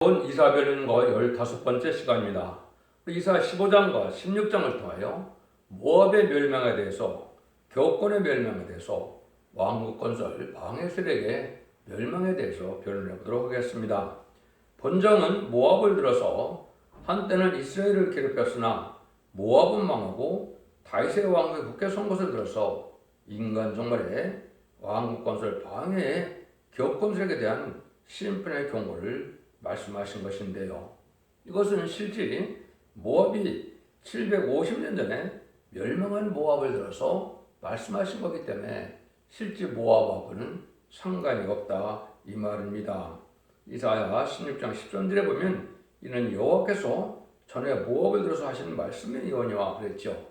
온 이사별인과 15번째 시간입니다. 이사 15장과 16장을 통하여 모압의 멸망에 대해서, 교권의 멸망에 대해서, 왕국 건설 방해 세력의 멸망에 대해서 변론해 보도록 하겠습니다. 본정은 모압을 들어서 한때는 이스라엘을 괴롭혔으나 모압은 망하고 다윗의 왕국의 국회 선것을 들어서 인간 종말의 왕국 건설 방해의 교권 세력에 대한 심판의 경고를 말씀하신 것인데요. 이것은 실제 모압이 750년 전에 멸망한 모압을 들어서 말씀하신 거기 때문에 실제 모압하고는 상관이 없다 이 말입니다. 이사야 16장 10절에 보면 이는 여호와께서 전에 모압을 들어서 하신 말씀의 예언이와 그랬죠.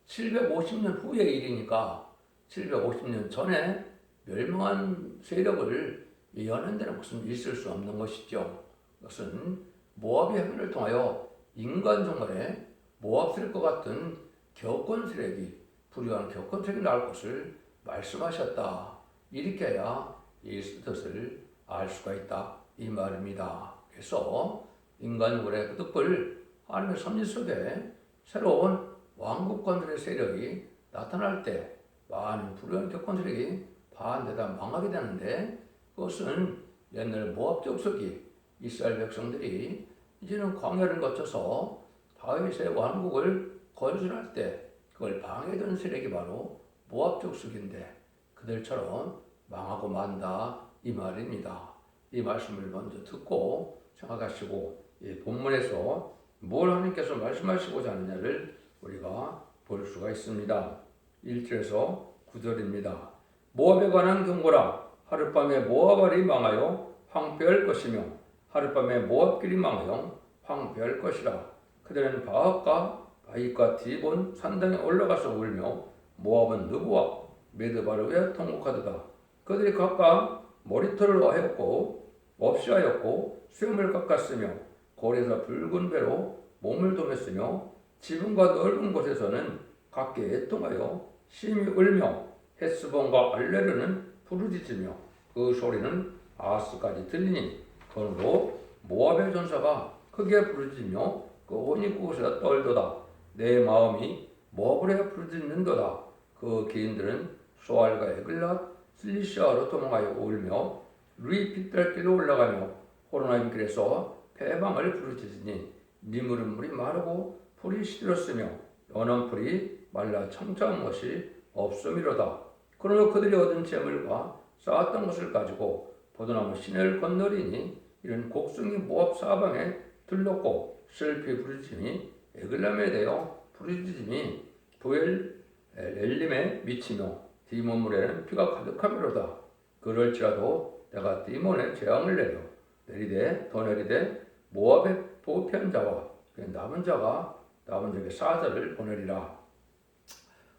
750년 후의 일이니까 750년 전에 멸망한 세력을 예언한 데는 무슨 있을 수 없는 것이죠. 그것은 모압의 행위를 통하여 인간 종말에 모압 세력과 같은 교권 세력이 불의한 교권 세력이 나올 것을 말씀하셨다. 이렇게 해야 이 뜻을 알 수가 있다 이 말입니다. 그래서 인간 종말의 그 뜻을 하나님의 섭리 속에 새로운 왕국 건설의 세력이 나타날 때 많은 불의한 교권 세력이 반대다 망하게 되는데, 그것은 옛날 모압 족속이 이스라엘 백성들이 이제는 광야를 거쳐서 다윗의 왕국을 건설할 때 그걸 방해하던 세력이 바로 모압 족속인데 그들처럼 망하고 만다 이 말입니다. 이 말씀을 먼저 듣고 생각하시고 이 본문에서 뭘 하나님께서 말씀하시고자 하느냐를 우리가 볼 수가 있습니다. 1절에서 9절입니다. 모압에 관한 경고라. 하룻밤에 모압알이 망하여 황폐할 것이며 하룻밤에 모압길이 망하여 황폐할 것이라. 그들은 바악과 바익과 디본 산당에 올라가서 울며 모압은 느보와 메드바를 위해 통곡하도다. 그들이 각각 머리털을 하였고 없이 하였고 수염을 깎았으며 골에서 붉은 배로 몸을 도맸으며 지붕과 넓은 곳에서는 각기 애통하여 심히 울며 헷스본과 알레르는 부르짖으며 그 소리는 아스까지 들리니 그러므로 모압의 전사가 크게 부르짖으며 그 온 입구에서 떨도다. 내 마음이 모압을 해 부르짖는도다. 그 기인들은 소알과 에글랏 슬리시아로 도망하여 울며 루이 핏별길로 올라가며 호로나임 길에서 패방을 부르짖으니 니무른 물이 마르고 풀이 시들었으며 연한 풀이 말라 청청한 것이 없음이로다. 그러나 그들이 얻은 재물과 쌓았던 것을 가지고 포도나무 시내를 건너리니 이런 곡성이 모압 사방에 들렀고 슬피 부르짖음이 에글람에 대어 부르짖음이 부엘 엘림에 미치며 디몬물에는 피가 가득하미로다. 그럴지라도 내가 디몬에 재앙을 내리되 더 내리되 모압의 보편 자와 남은 적의 사자를 보내리라.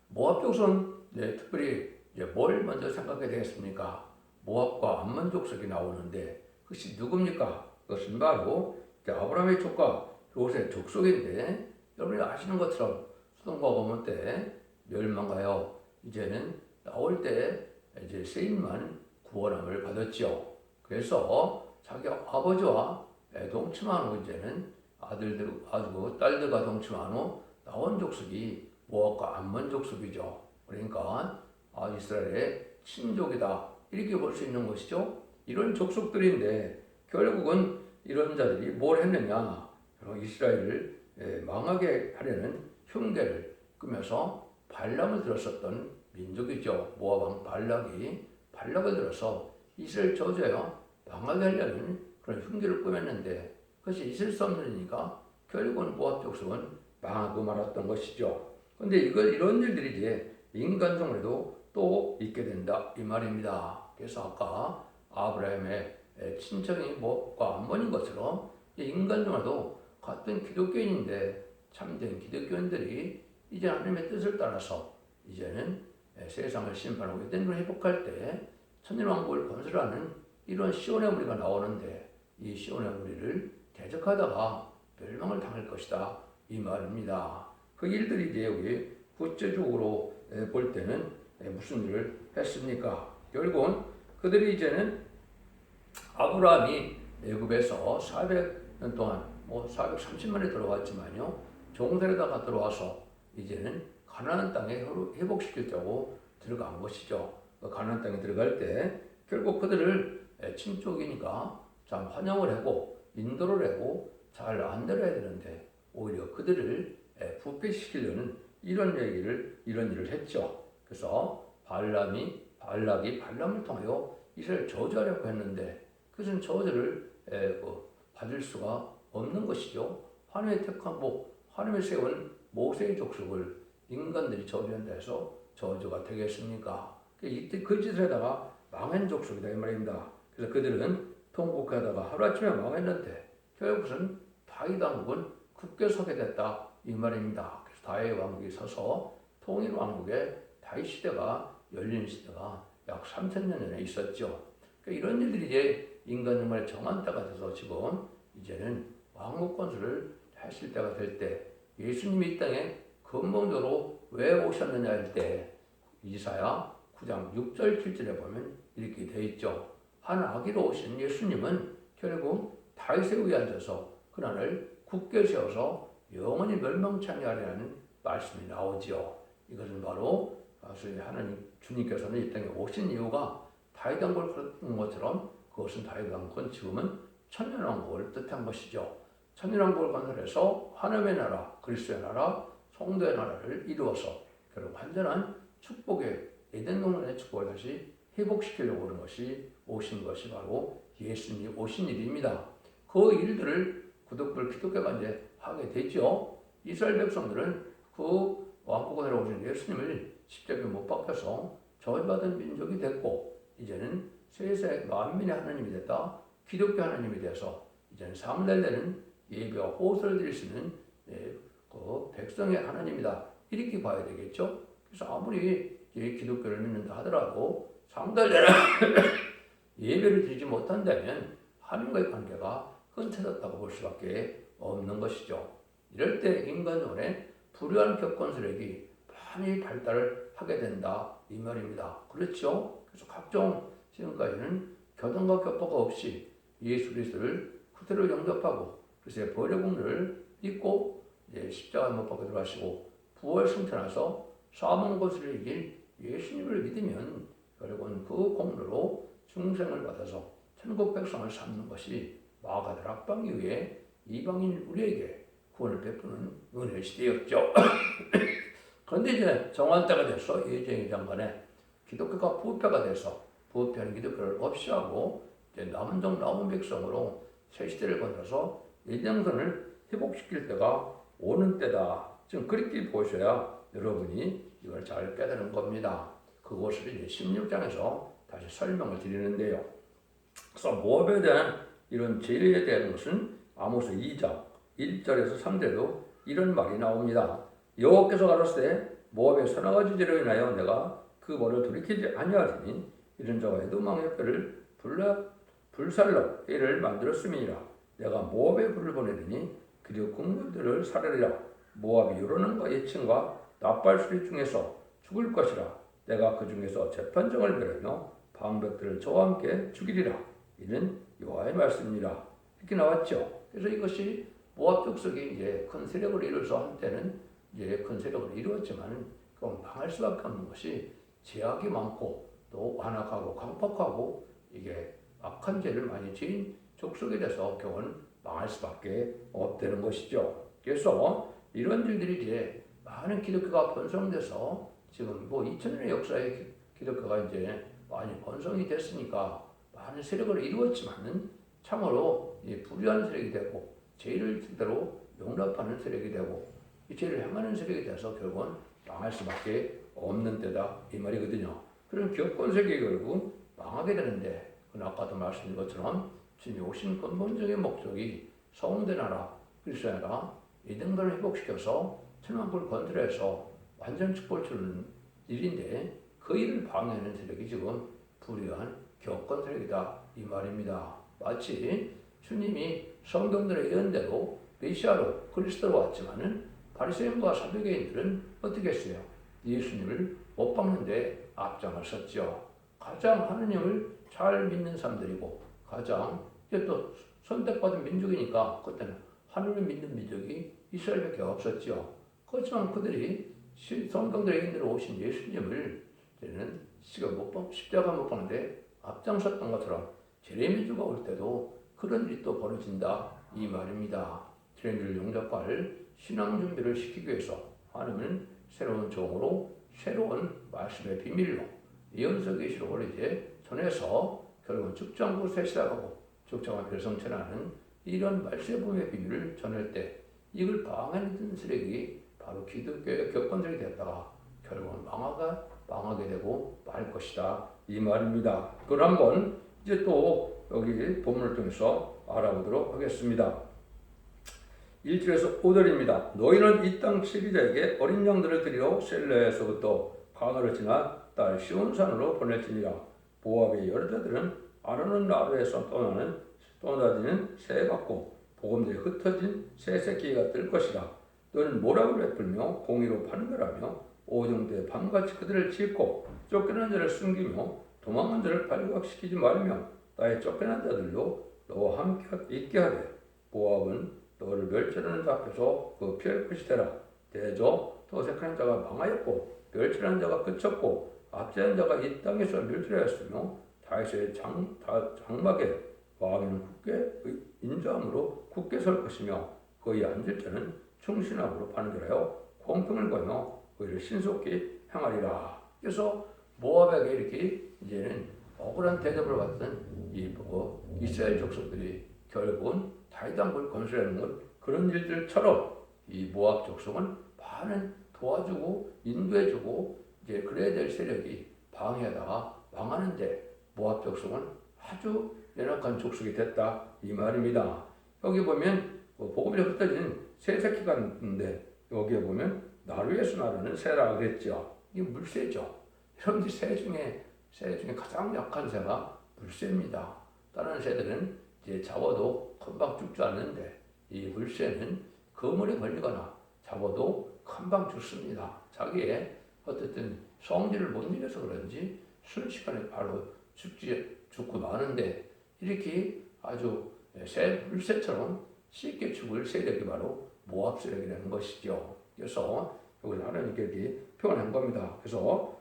모압 족속은 특별히 뭘 먼저 생각하게 되겠습니까? 모압과 암몬 족속이 나오는데 그것이 누굽니까? 그것은 바로 아브라함의 족과 롯의 족속인데, 여러분이 아시는 것처럼 소돔과 고모라 때 멸망하여 이제는 나올 때 이제 세인만 구원함을 받았지요. 그래서 자기 아버지와 동침한 후 이제는 아들들, 딸들과 동침한 후 나온 족속이 모압과 암몬 족속이죠. 그러니까 이스라엘의 친족이다 이렇게 볼 수 있는 것이죠. 이런 족속들인데 결국은 이런 자들이 뭘 했느냐? 이스라엘을 망하게 하려는 흉계를 꾸며서 발람을 들었었던 민족이죠. 모압 왕 발락을 들어서 이스라엘 저주하여 망하게 하려는 그런 흉계를 꾸몄는데 그것이 있을 수 없는 일이니까 결국은 모압 족속은 망하고 말았던 것이죠. 그런데 이런 일들이 이제 인간 종말에도 또 있게 된다 이 말입니다. 그래서 아까 아브라함의 친척이 모압과 암몬인 것처럼 인간 종말도 같은 기독교인인데 참된 기독교인들이 이제 하나님의 뜻을 따라서 이제는 세상을 심판하고 된 걸 회복할 때 천년왕국을 건설하는 이런 시온의 무리가 나오는데 이 시온의 무리를 대적하다가 멸망을 당할 것이다 이 말입니다. 그 일들이 이제 여기 구체적으로 볼 때는 무슨 일을 했습니까? 결국은 그들이 이제는 아브라함이 애굽에서 400년 동안 430만이 들어왔지만요. 종살이다가 들어와서 이제는 가나안 땅에 회복시키려고 들어간 것이죠. 가나안 땅에 들어갈 때 결국 그들을 친족이니까 참 환영을 하고 인도를 하고 잘 안내해야 되는데 오히려 그들을 부패시키려는 이런 일을 했죠. 그래서 발락이 발람을 통하여 이스라엘 저주하려고 했는데 그것은 저주를 받을 수가 없는 것이죠. 하나님의 택하고 하나님의 세운 모세의 족속을 인간들이 저주한다 해서 저주가 되겠습니까? 이때 그 짓을 하다가 망한 족속이다 이 말입니다. 그래서 그들은 통곡하다가 하루아침에 망했는데 결국은 다윗 왕국은 굳게 서게 됐다 이 말입니다. 그래서 다윗 왕국이 서서 통일 왕국의 다윗 시대가 열린 시대가 약 3000년 전에 있었죠. 그러니까 이런 일들이 이제 인간 정말 정한 때가 돼서 지금 이제는 왕국 건설을 하실 때가 될 때 예수님이 이 땅에 근본적으로 왜 오셨느냐 할 때 이사야 9장 6절 7절에 보면 이렇게 되어 있죠. 한 아기로 오신 예수님은 결국 다윗에 위에 앉아서 그날을 굳게 세워서 영원히 멸망치 아니하리라는 말씀이 나오지요. 이것은 바로 하나님 주님께서는 이 땅에 오신 이유가 다윗 왕국을 그런 것처럼 그것은 다윗 왕국은 지금은 천년왕국을 뜻한 것이죠. 천년왕국을 건설해서 하나님의 나라, 그리스도의 나라, 성도의 나라를 이루어서 결국 완전한 축복의 에덴 동산의 축복을 다시 회복시키려고 하는 것이 오신 것이 바로 예수님이 오신 일입니다. 그 일들을 기독교가 이제 하게 되죠. 이스라엘 백성들은 그 왕국으로 오신 예수님을 십자가에 못 박혀서 저주받은 민족이 됐고 이제는 세세 만민의 하나님이 됐다. 기독교 하나님이 돼서 이제는 상달되는 예배와 호소를 드릴 수 있는 그 백성의 하나님이다. 이렇게 봐야 되겠죠. 그래서 아무리 기독교를 믿는다 하더라도 상달되는 예배를 드리지 못한다면 하나님과의 관계가 흔들렸다고 볼 수밖에 없는 것이죠. 이럴 때 인간존에 불우한 격건설력이 많이 발달을 하게 된다 이 말입니다. 그렇죠? 그래서 각종 지금까지는 교단과 격파가 없이 예수 그리스도를 그대로 영접하고 그래서 보혈공를 믿고 십자가 못 박혀 들어가시고 부활 승천하서 사망 것을 이길 예수님을 믿으면 결국은 그 공로로 중생을 받아서 천국 백성을 삼는 것이 마가들 악방 이후에 이방인 우리에게 구원을 베푸는 은혜의 시대였죠. 그런데 이제 정한 때가 돼서 예정의 장관에 기독교가 부패가 돼서 부패하는 기독교를 없이하고 이제 남은 종 남은 백성으로 새 시대를 건너서 예정선을 회복시킬 때가 오는 때다. 지금 그렇게 보셔야 여러분이 이걸 잘 깨달은 겁니다. 그것을 이제 16장에서 다시 설명을 드리는데요. 그래서 모압에 대한 이런 죄에 대한 것은 아모스 2장 1절에서 3절에도 이런 말이 나옵니다. 여호와께서 가라사대 모압의 서너 가지 죄로 인하여 내가 그 벌을 돌이키지 아니하리니 이런 자와 에돔왕의 뼈를 불살로 해를 만들었음이니라. 내가 모압에 불을 보내리니 그리고 국민들을 살리리라. 모압이 요런과 예친과 납발수리 중에서 죽을 것이라. 내가 그 중에서 재판정을 벌이며 방백들을 저와 함께 죽이리라. 이는 여호와의 말씀이라. 이렇게 나왔죠. 그래서 이것이 모압 족속이 이제 큰 세력을 이루어서 한때는 이제 큰 세력을 이루었지만 그건 망할 수밖에 없는 것이 제약이 많고 또 완악하고 강팍하고 이게 악한 죄를 많이 지은 족속이 돼서 결국은 망할 수밖에 없다는 것이죠. 그래서 이런 일들이 이제 많은 기독교가 번성돼서 지금 2000년의 역사의 기독교가 이제 많이 번성이 됐으니까 많은 세력을 이루었지만은 참으로 불의한 세력이 되고 죄를 제대로 용납하는 세력이 되고 이 죄를 행하는 세력이 돼서 결국은 망할 수밖에 없는 때다 이 말이거든요. 그런 기업권 세력이 결국 망하게 되는데 아까도 말씀드린 것처럼 주님이 오신 근본적인 목적이 성대 나라, 그리스도의 나라 이 등들을 회복시켜서 천만국을 건설해서 완전 축복을 주는 일인데 그 일을 방해하는 세력이 지금 불의한 격권 세력이다 이 말입니다. 마치 주님이 성경들의 예언대로 메시아로 그리스도로 왔지만은 바리새인과 사두개인들은 어떻게 했어요? 예수님을 못 박는데 앞장을 섰죠. 가장 하느님을 잘 믿는 사람들이고 가장 또 선택받은 민족이니까 그때는 하늘을 믿는 민족이 이스라엘밖에 없었죠. 그렇지만 그들이 성경들의 인도로 오신 예수님을 이제는 십자가 못 보는데 앞장섰던 것처럼 제레미주가 올 때도 그런 일이 또 벌어진다 이 말입니다. 제레미를 용접할 신앙 준비를 시키기 위해서 하나님은 새로운 종으로 새로운 말씀의 비밀로 예언서 계시록을 이제 전해서 결국은 죽장구세 시작하고 죽장한 별성천하는 이런 말씀의 비밀을 전할 때 이걸 방해하는 세력이 바로 기독교의 격건들이 됐다가 결국은 망하게 되고 말 것이다 이 말입니다. 그걸 한번 이제 또 여기 본문을 통해서 알아보도록 하겠습니다. 1절에서 5절입니다. 너희는 이 땅 치리자에게 어린 양들을 드리러 셀레에서부터 강을 지나 딸 시온산으로 보낼지니라. 모압의 여자들은 아르논 나루에서 떠나지는 새 같고 보금들이 흩어진 새 새끼가 뜰 것이라. 너는 모락을 베풀며 공의로 파는 거라며 오정도의 밤같이 그들을 짓고 쫓겨난 자를 숨기며 도망한 자를 발각시키지 말며 나의 쫓겨난 자들로 너와 함께 있게 하되 모압은 너를 멸절하는 자 앞에서 그 피할 것이 되라. 대저 도색하는 자가 망하였고 멸절하는 자가 그쳤고 압제한 자가 이 땅에서 멸절하였으며 다윗의 장막에 왕은 굳게 인자함으로 굳게 설 것이며 그의 앉을 자는 충신함으로 판결하여 공평을 거며 그를 신속히 행하리라. 그래서 모압에게 이렇게 이제는 억울한 대접을 받던 이 이스라엘 족속들이 결국은 다윗왕국을 건설하는 것 그런 일들처럼 이 모압 족속은 많은 도와주고 인도해주고 이제 그래야 될 세력이 방해하다가 망하는데 모압 족속은 아주 연약한 족속이 됐다 이 말입니다. 여기 보면 복음이 흩어진 새 새끼가 있는데 여기에 보면 나루에서 나르는 새라 그랬죠. 이게 물새죠. 여러분들 새 중에 가장 약한 새가 물새입니다. 다른 새들은 이제 잡아도 금방 죽지 않는데 이 물새는 거물에 걸리거나 잡아도 금방 죽습니다. 자기의 어쨌든 성질을 못 이겨서 그런지 순식간에 바로 죽고 마는데 이렇게 아주 물새처럼 쉽게 죽을 세력이 바로 모압 세력이라는 것이죠. 그래서 여기 하나님께 이렇게 표현한 겁니다. 그래서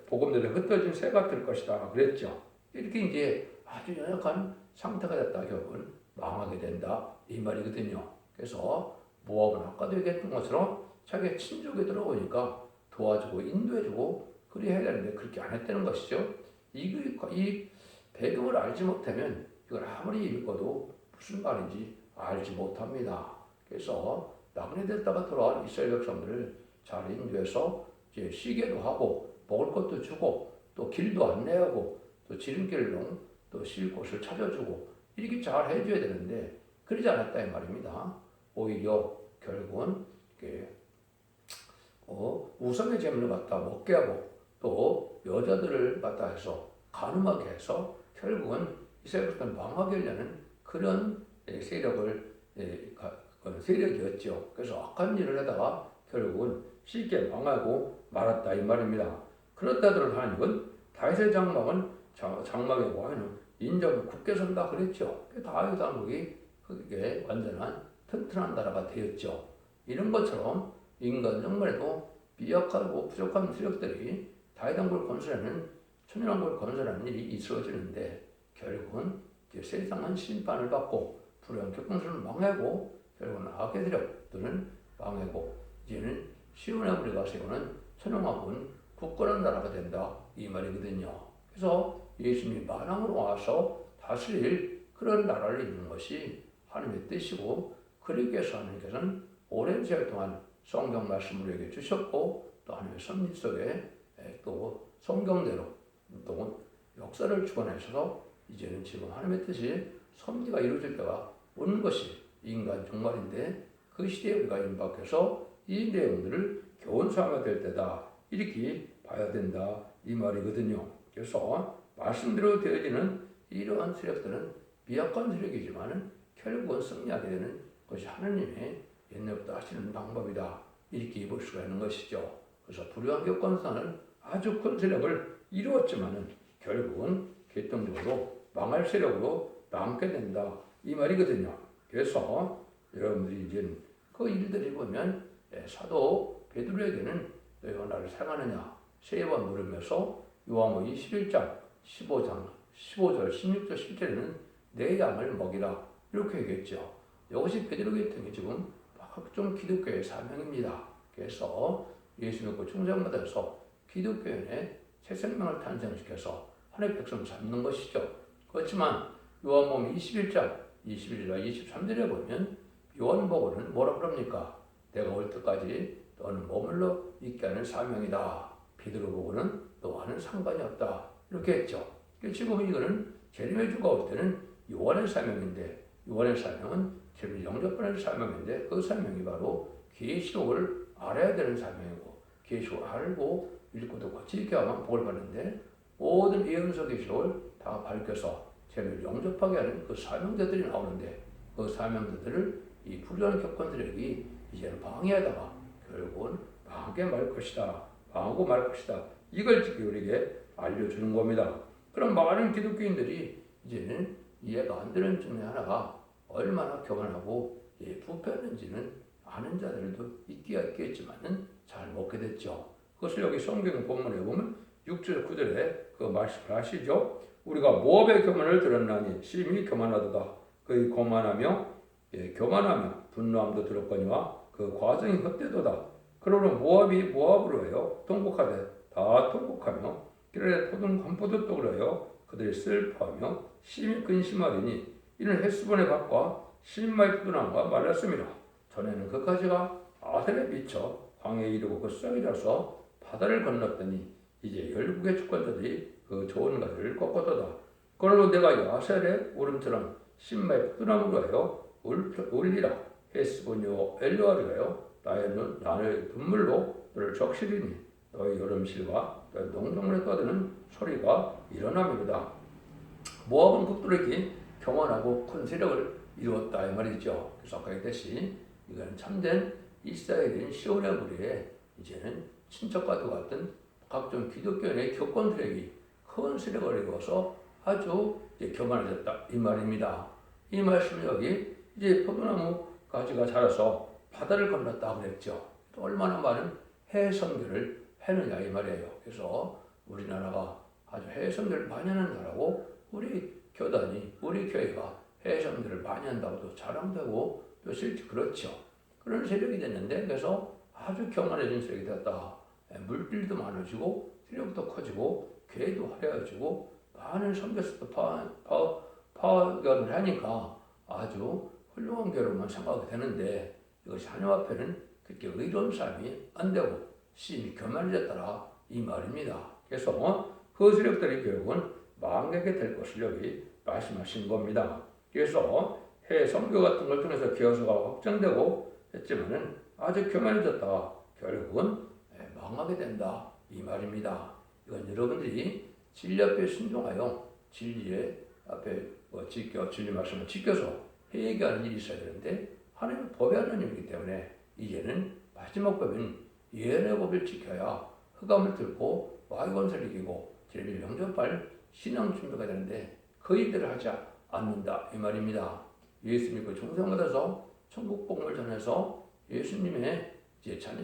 복음들에 흩어진 새가 될 것이다 그랬죠. 이렇게 이제 아주 연약한 상태가 됐다 결국은 망하게 된다 이 말이거든요. 그래서 모압은 아까도 얘기했던 것처럼 자기의 친족에 들어오니까 도와주고 인도해주고 그리 해야 되는데 그렇게 안 했다는 것이죠. 이 배경을 알지 못하면 이걸 아무리 읽어도 무슨 말인지 알지 못합니다. 그래서 낙내됐다가 돌아온 이스라엘 백성들을 잘 인도해서 이제 쉬게도 하고 먹을 것도 주고 또 길도 안내하고 또 지름길로 또 쉴 곳을 찾아주고 이렇게 잘 해줘야 되는데 그러지 않았다 이 말입니다. 오히려 결국은 우상의 재물을 갖다 먹게 하고 또 여자들을 갖다 해서 간음하게 해서 결국은 이스라엘 백성을 망하게 하려는 그런 세력이었죠. 그래서 악한 일을 하다가 결국은 쉽게 망하고 말았다 이 말입니다. 그렇다 하더라도 하나님은 다윗의 장막의 왕은 인정을 굳게 선다 그랬죠. 다윗 왕국이 그게 완전한 튼튼한 나라가 되었죠. 이런 것처럼 인간 정말에도 미약하고 부족한 세력들이 다윗 왕국을 건설하는 천년왕국을 건설하는 일이 있어지는데 결국은 이제 세상은 심판을 받고 불의한 격동선을 망하고 결국은 악의 세력들은 망하고 이제는 시온의 우리가 세우는 천년왕국은 굳건한 나라가 된다 이 말이거든요. 그래서 예수님이 만왕으로 와서 다스릴 그런 나라를 이루는 것이 하나님의 뜻이고 그러기 위해서 하나님께서는 오랜 세월 동안 성경 말씀을 우리에게 주셨고 또 하나님의 섭리 속에 또 성경대로 또 역사를 주관하셔서 이제는 지금 하나님의 뜻이 섭리가 이루어질 때가 오는 것이 인간 종말인데 그 시대에 우리가 임박해서 이 내용들을 교훈사가 될 때다 이렇게 봐야 된다 이 말이거든요. 그래서 말씀대로 되어지는 이러한 세력들은 미약한 세력이지만 결국은 승리하게 되는 것이 하나님의 옛날부터 하시는 방법이다 이렇게 볼 수가 있는 것이죠. 그래서 불의한 격건사는 아주 큰 세력을 이루었지만 결국은 결정적으로 망할 세력으로 남게 된다 이 말이거든요. 그래서 여러분들이 이제 그 일들이 보면 사도 베드로에게는 너희가 나를 사랑하느냐 3번 물으면서 요한복음 21장 15장 15절 16절 17절에는 내 양을 먹이라 이렇게 얘기했죠. 이것이 베드로에게 통해 지금 각종 기독교의 사명입니다. 그래서 예수 믿고 충성받아서 기독교인의 새 생명을 탄생시켜서 하나님의 백성을 잡는 것이죠. 그렇지만 요한복음 21장 21절과 23절에 보면 요한복음은 뭐라 그럽니까? 내가 올 때까지 너는 머물러 있게 하는 사명이다. 베드로복음은 너와는 상관이 없다. 이렇게 했죠. 지금 이거는 재림의 주가 올 때는 요한의 사명인데 요한의 사명은 재림을 영접하는 사명인데 그 사명이 바로 계시록을 알아야 되는 사명이고 계시록을 알고 읽고도 거치게 하면 복을 받는데 모든 예언서 계시록을 다 밝혀서 재림을 영접하게 하는 그 사명자들이 나오는데 그 사명자들을 이 불의한 격건들에게 이제는 방해하다가 결국은 망하게 말 것이다. 망하고 말 것이다. 이걸 지금 우리에게 알려주는 겁니다. 그럼 많은 기독교인들이 이제는 이해가 안 되는 중에 하나가 얼마나 교만하고 부패했는지는 아는 자들도 있겠지만은 잘 먹게 됐죠. 그것을 여기 성경 본문에 보면 6절 9절에 그 말씀을 하시죠. 우리가 모압의 교만을 들었나니 심히 교만하도다. 그의 교만하며 분노함도 들었거니와 그 과정이 헛되도다. 그러므로 모압이 모압으로 해요. 통곡하되 다 통곡하며 길에 토든 건포도 떡으로 해요. 그들이 슬퍼하며 심히 근심하리니 이는 헬스본의 밭과 신마의 푸드나무가 말랐습니다. 전에는 그 가지가 아셀에 비쳐 광야에 이르고 그 싹이 자서 바다를 건넜더니 이제 열국의 주권자들이 그 좋은 가지를 꺾었도다. 그러므로 내가 아셀의 울음처럼 신마의 푸드나무로 하여 울리라. 헬스본이요 엘리와르가요 나의 눈물로 너를 적시리니 너의 여름실과 너의 농동물에 떠드는 소리가 일어남이로다. 모압은 극도로 교만하고 큰 세력을 이루었다 이 말이죠. 그래서 아까 했듯이 이건 참된 이스라엘인 시온의 무리에 이제는 친척과도 같은 각종 기독교인의 교권들에게 큰 세력을 이루어서 아주 교만해졌다 이 말입니다. 이 말씀 여기 이제 포도나무 가지가 자라서 바다를 건넜다 그랬죠. 또 얼마나 많은 해외 선교를 했느냐 이 말이에요. 그래서 우리나라가 아주 해외 선교를 많이 하는 나라고 우리 교단이 우리 교회가 해외 선교를 많이 한다고도 자랑되고 또 실제 그렇죠. 그런 세력이 됐는데 그래서 아주 교만해진 세력이 됐다. 물질도 많아지고 세력도 커지고 교회도 화려해지고 많은 선교사도 파견을 하니까 아주 훌륭한 교회로만 생각이 되는데 이것이 하나님 앞에는 그렇게 의로운 삶이 안 되고 심히 교만해졌더라 이 말입니다. 그래서 그 세력들이 결국은 망하게 될 것을 여기 말씀하신 겁니다. 그래서 해외 선교 같은 걸 통해서 교서가 확장되고 했지만은 아주 교만해졌다가 결국은 망하게 된다 이 말입니다. 이건 여러분들이 진리 앞에 순종하여 진리의 앞에 진리 말씀을 지켜서 회개하는 일이 있어야 되는데 하나님은 법의 하나님이기 때문에 이제는 마지막 법인 예언의 법을 지켜야 흑암을 뚫고 와이건설을 이기고 진리를 영접할 신앙 준비가 되는데 그 일들을 하지 않는다 이 말입니다. 예수 믿고 충성받아서 천국 복음을 전해서 예수님의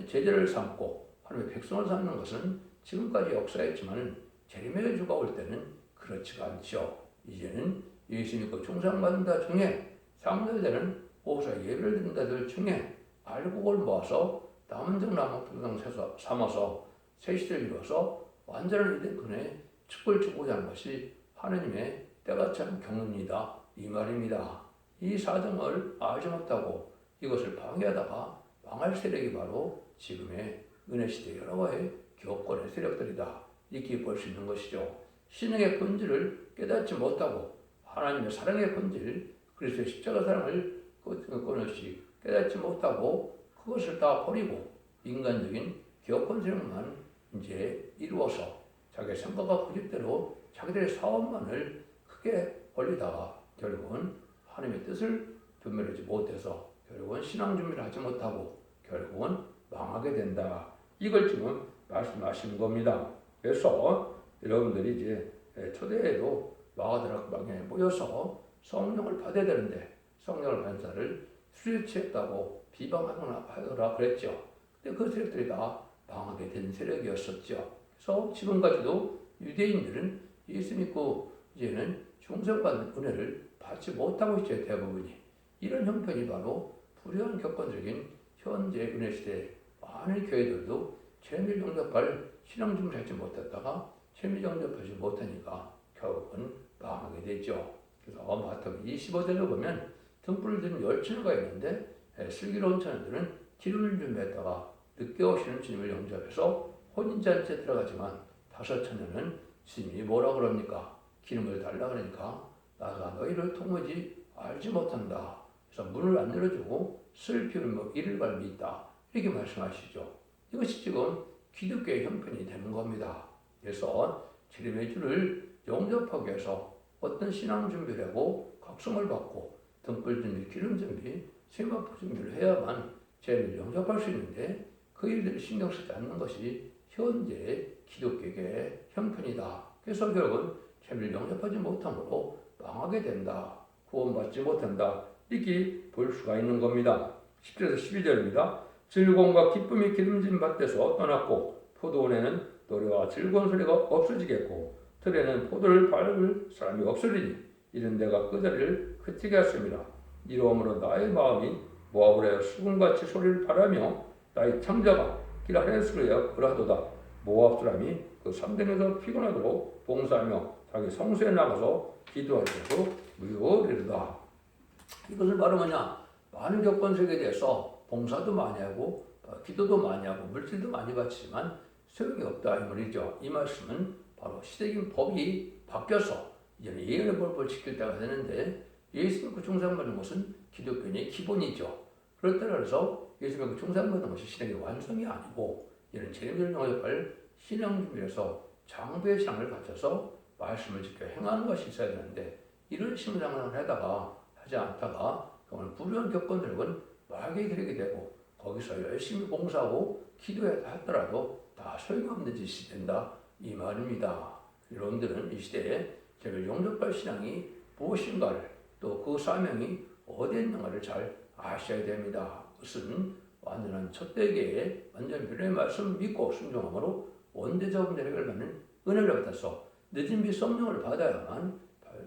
제자를 삼고 하나님의 백성을 삼는 것은 지금까지 역사였지만 재림의 주가 올 때는 그렇지가 않죠. 이제는 예수 믿고 충성받는다 중에 상대되는 보호사 예배를 드린다들 중에 알곡을 모아서 남은 정 나무 분당 삼아서 세시를 이루어서 완전한 이된 그네 축을 주고자 하는 것이 하느님의 때가 참 경륜이다 이 말입니다. 이 사정을 알지 못하고 이것을 방해하다가 망할 세력이 바로 지금의 은혜시대 여러 가지 교권의 세력들이다 이렇게 볼 수 있는 것이죠. 신앙의 본질을 깨닫지 못하고 하나님의 사랑의 본질 그리스도의 십자가 사랑을 끊없이 깨닫지 못하고 그것을 다 버리고 인간적인 교권 세력만 이제 이루어서 자기 생각과 고집대로 자기들의 사업만을 크게 벌리다가 결국은 하나님의 뜻을 분별하지 못해서 결국은 신앙 준비를 하지 못하고 결국은 망하게 된다. 이걸 지금 말씀하시는 겁니다. 그래서 여러분들이 이제 초대에도 마가다락 방에 모여서 성령을 받아야 되는데 성령을 반사를 수리취했다고 비방하더라 그랬죠. 근데 그 세력들이 다 망하게 된 세력이었었죠. 그래서 지금까지도 유대인들은 예수 믿고 이제는 중생받는 은혜를 받지 못하고 있죠. 대부분이. 이런 형편이 바로 불의한 격언적인 현재 은혜 시대에 많은 교회들도 재미를 영접할 신앙 준비를 하지 못했다가 재미를 영접하지 못하니까 결국은 망하게 되죠. 그래서 마태복음 25절을 보면 등불을 드는 10처녀가 있는데 슬기로운 처녀들은 기름을 준비했다가 늦게 오시는 주님을 영접해서 혼인잔치에 들어가지만 5처녀는 주님이 뭐라 그럽니까? 기름을 달라 그러니까 나가 너희를 통하지 알지 못한다. 그래서 문을 안 열어주고 슬피우며 이를 갈미 있다. 이렇게 말씀하시죠. 이것이 지금 기독교의 형편이 되는 겁니다. 그래서 주님의 주를 영접하기 위해서 어떤 신앙 준비를 하고 각성을 받고 등불 준비, 기름 준비, 세마포 준비를 해야만 죄를 영접할 수 있는데 그 일들을 신경 쓰지 않는 것이 현재 기독교의 형편이다. 그래서 결국은 죄를 영접하지 못함으로 망하게 된다. 구원받지 못한다. 이렇게 볼 수가 있는 겁니다. 10절에서 12절입니다. 즐거움과 기쁨이 기름진 밭에서 떠났고 포도원에는 노래와 즐거운 소리가 없어지겠고 들에는 포도를 밟을 사람이 없으리니 이런 내가 그 자리를 흩게 했습니다. 이러므로 나의 마음이 모압으로 수금같이 소리를 바라며 나의 창자가 길 하늘에서 그러하도다. 모압 사람이 그 산등에서 피곤하도록 봉사하며 자기 성소에 나가서 기도할 때도 무효리로다. 이것을 바로 뭐냐? 많은 격번 세계에 대해서 봉사도 많이 하고 기도도 많이 하고 물질도 많이 바치지만 소용이 없다 이 말이죠. 이 말씀은 바로 시대적인 법이 바뀌어서 이제는 예언의 법을 지킬 때가 되는데 예수 믿고 중상받는 것은 기독교의 기본이죠. 그렇다 그래서 예수 믿고 중상받는 것이 신앙의 완성이 아니고 이런 재림을 영접할 신앙 준비에서 장부의 신앙을 갖춰서 말씀을 지켜 행하는 것이 있어야 되는데 이런 신앙을 하다가 하지 않다가 그러면 불우한 격건들은 마귀에 들게 되고 거기서 열심히 봉사하고 기도했더라도 다 소용없는 짓이 된다 이 말입니다. 여러분들은 이 시대에 죄를 영접할 신앙이 무엇인가를 또 그 사명이 어디에 있는가를 잘 아셔야 됩니다. 그것은 완전한 첫대계의 완전 변화의 말씀 믿고 순종함으로 원대적 은혜를 받는 은혜를 받아서 늦은 비 성령을 받아야만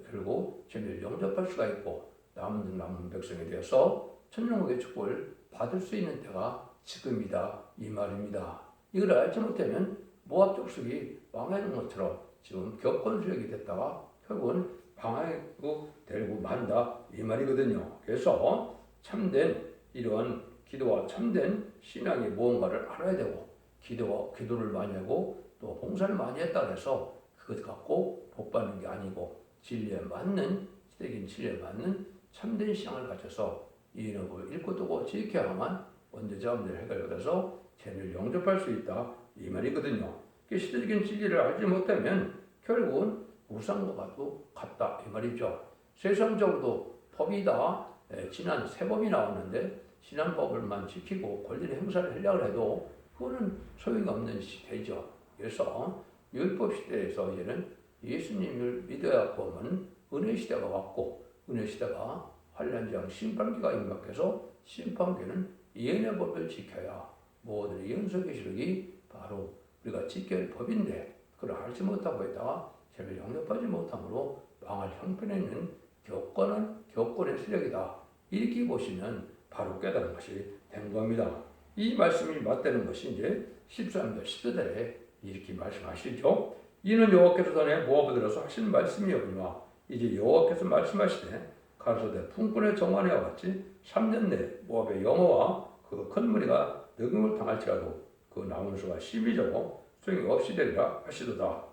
결국 죄를 영접할 수가 있고 남은 백성에 대해서 천년국의 축복을 받을 수 있는 때가 지금이다 이 말입니다. 이걸 알지 못하면 모압 족속이 망하는 것처럼 지금 격건수역이 됐다가 결국은 방황하고 되고 만다 이 말이거든요. 그래서 참된 이러한 기도와 참된 신앙이 무언가를 알아야 되고 기도를 많이 하고 또 봉사를 많이 했다 해서 그것 갖고 복 받는 게 아니고 진리에 맞는 시대적인 진리에 맞는 참된 신앙을 가져서 이인업을 읽고 두고 지켜야만 원죄자 문제를 해결해서 죄를 영접할 수 있다 이 말이거든요. 시대적인 진리를 알지 못하면 결국은 우상과도 같다 이 말이죠. 세상적으로도 법이다. 지난 세 법이 나왔는데 지난 법을만 지키고 권리를 행사를 하려고 해도 그거는 소용이 없는 시대죠. 그래서 율법 시대에서 이제는 예수님을 믿어야 보면 은혜 시대가 왔고 은혜 시대가 환란장 심판기가 임박해서 심판기는 예언의 법을 지켜야 모든 예언서 계시록이 바로 우리가 지켜야 할 법인데 그걸 알지 못하고 있다가 죄를 영접하지 못함으로 망할 형편에 있는 격권의 세력이다. 이렇게 보시면 바로 깨달은 것이 된 겁니다. 이 말씀이 맞다는 것이 이제 13절 14절에 이렇게 말씀하시죠. 이는 여호와께서 전에 모압에 들어서 하신 말씀이오니와 이제 여호와께서 말씀하시되 가로되 품꾼의 정원에와 같이 3년 내에 모압의 영어와 그 큰 무리가 늑임을 당할지라도 그 남은 수가 12조고 소용이 없이 되리라 하시도다.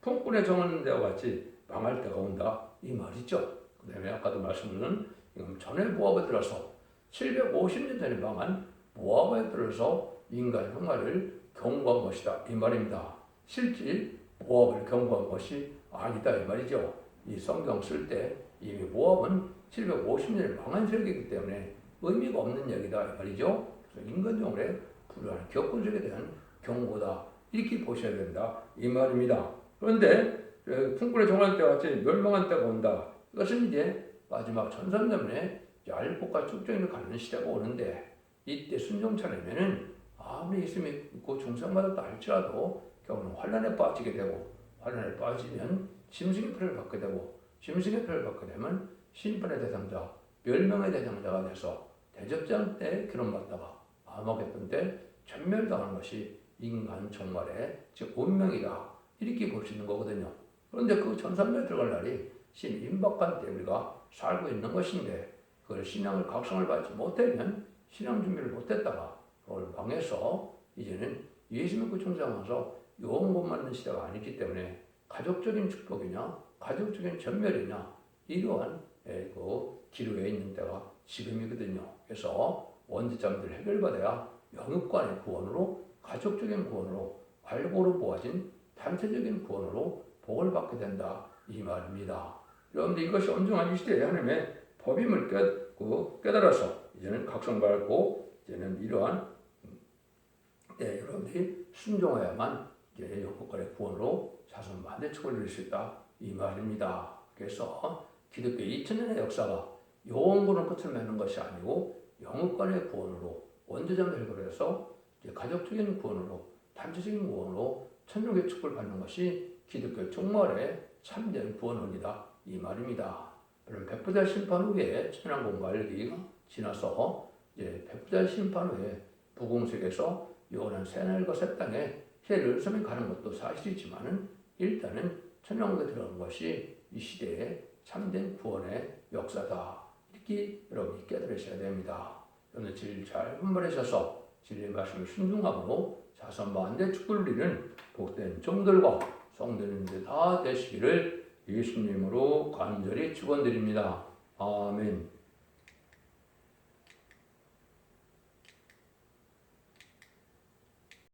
품꾼의 정원에와 같이 망할 때가 온다 이 말이죠. 그 다음에 아까도 말씀드린 전에 모압에 들어서 750년 전에 망한 모압에 들어서 인간 흉화를 경고한 것이다 이 말입니다. 실제 모압을 경고한 것이 아니다 이 말이죠. 이 성경 쓸 때 이미 모압은 750년에 망한 세력이기 때문에 의미가 없는 얘기다 이 말이죠. 그래서 인간적으로 불우한 격군적에 대한 경고다 이렇게 보셔야 된다 이 말입니다. 그런데 품꾼의 정한 때와 같이 멸망한 때가 온다. 이것은 이제 마지막 천삼년에 얄궂고 쭉쭉이 가는 시대가 오는데 이때 순종치 않으면은 아무리 예수님이 믿고 중생받았다 할지라도 결국은 환난에 빠지게 되고 환난에 빠지면 짐승의 표를 받게 되고 짐승의 표를 받게 되면 심판의 대상자, 멸망의 대상자가 돼서 대접장 때 기름받다가 아마겟돈 때 전멸당하는 것이 인간 종말의 즉 운명이다 이렇게 볼 수 있는 거거든요. 그런데 그 천삼배 들어갈 날이 신 임박한 때 우리가 살고 있는 것인데 그걸 신앙을 각성을 받지 못하면 신앙 준비를 못했다가 그걸 망해서 이제는 예수 믿고 충성하면서 영원 맞는 시대가 아니기 때문에 가족적인 축복이냐 가족적인 전멸이냐 이러한 그 기로에 있는 때가 지금이거든요. 그래서 원죄자들 해결받아야 영육간의 구원으로 가족적인 구원으로 알고로 모아진 단체적인 구원으로 복을 받게 된다 이 말입니다. 여러분들 이것이 엄중한 이 시대에 하나님의 법임을 깨달아서 이제는 각성받고 이제는 이러한 여러분들이 순종해야만 이제 영국간의 구원으로 자손 만대축을 이룰 수 있다 이 말입니다. 그래서 기독교 2000년의 역사가 영원군의 끝을 맺는 것이 아니고 영국간의 구원으로 원죄자를 해결해서 이제 가족적인 구원으로 단체적인 구원으로 천국의 축복을 받는 것이 기독교 종말의 참된 구원원이다 이 말입니다. 그럼 백부자 심판 후에 천왕공과 알기가 지나서 이제 백부자 심판 후에 부궁석에서 영원한 새하늘과 새 땅에 해를 섬에 가는 것도 사실이지만은 일단은 천왕국에 들어가는 것이 이 시대의 참된 구원의 역사다 이렇게 여러분이 깨달으셔야 됩니다. 여러분 진리 잘 분별하셔서 진리의 말씀을 순종함으로 자손 만대 축복을 누리는 복된 종들과 성도님들 다 되시기를 예수님으로 간절히 축원드립니다. 아멘.